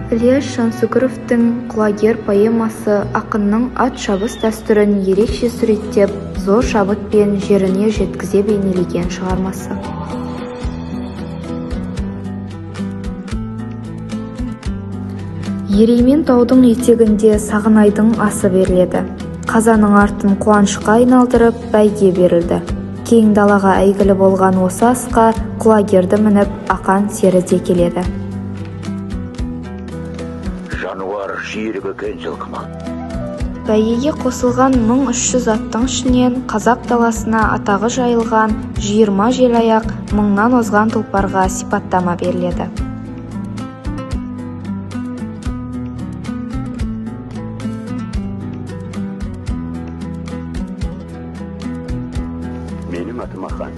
Ілияс Жансүгіровтің «Құлагер» поэмасы ақынның ат шабыс дәстүрін ерекше суреттеп, зор шабытпен жеріне жеткізе бейнелеген шығармасы. Ереймен таудың етегінде Сағынайдың асы беріледі. Қазаның артын қуанышқа айналдырып, бәйге берілді. Кең далаға әйгілі болған осы асқа құлагерді мініп, ақан серіде келеді. Жануар жүйрігі кен жылқыма. Бәйгеге қосылған 1300 аттың ішінен қазақ даласына атағы жайылған 20 желаяқ, 1000-нан озған тұлпарға сипаттама беріледі. Менің атым Ақан.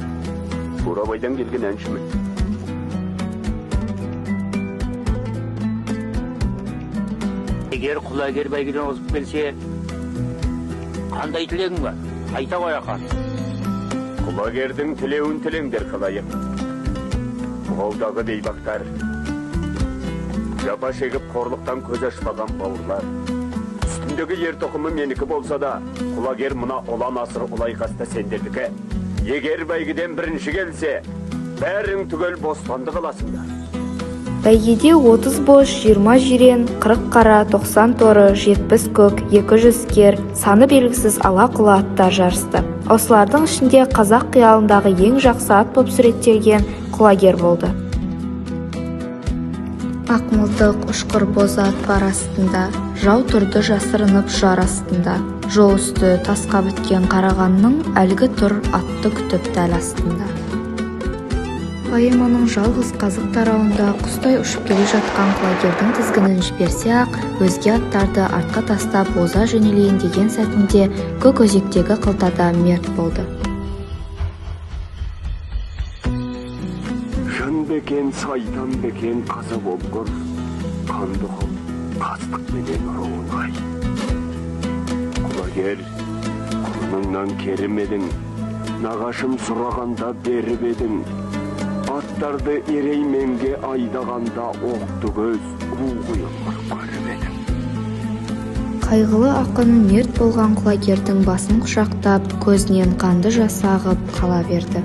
Бурабайдан келген әншімін. Егер құлагер бәйгеден озып келсе, қандай тілегің бар? Айта ғой, Ақан. Құлагердің тілеуін тілеңдер қалайық. Қолдағы бейбақтар, жапа шегіп қорлықтан көз ашпаған бауырлар. Үстімдегі ер тоқымы менікі болса да, құлагер мұна олан асыр ұлай қаста сендердікі. Егер бәйгеден бірінші келсе, бәрің түгел бостандық аласыңдар. Бәйгеде 30 бош, 20 жирен, 40 қара, 90 торы, 70 көк, 200 кер, саны белгісіз ала-құла аттар жарысты. Осылардың ішінде қазақ қиялындағы ең жақсы ат боп суреттелген құлагер болды. Ақмылтық ұшқыр боз ат бар астында, жау тұрды жасырынып жар астында. Жол үсті тасқа біткен қарағанның әлгі тұр атты күтіп дәл астында. Поэманың жалғыз қазық тарауында құстай ұшып келе жатқан құлагердің тізгінін жіберсе-ақ, өзге аттарды артқа тастап оза жөнелейін деген сәтінде көк өзектегі қылтада мерт болды. Жан бекен, сайтан бекен, қаза болғыр, қанды қол, қастық менен ұруынғай. Құлагер, құлыныңнан керімедің, нағашым сұрағанда беріп едің. Аттарды ерейменге айдағанда оқты көз, ұғыйылмыр көріп едім. Қайғылы ақын мерт болған құлагердің басын құшақтап, көзінен қанды жасы ағып қала берді.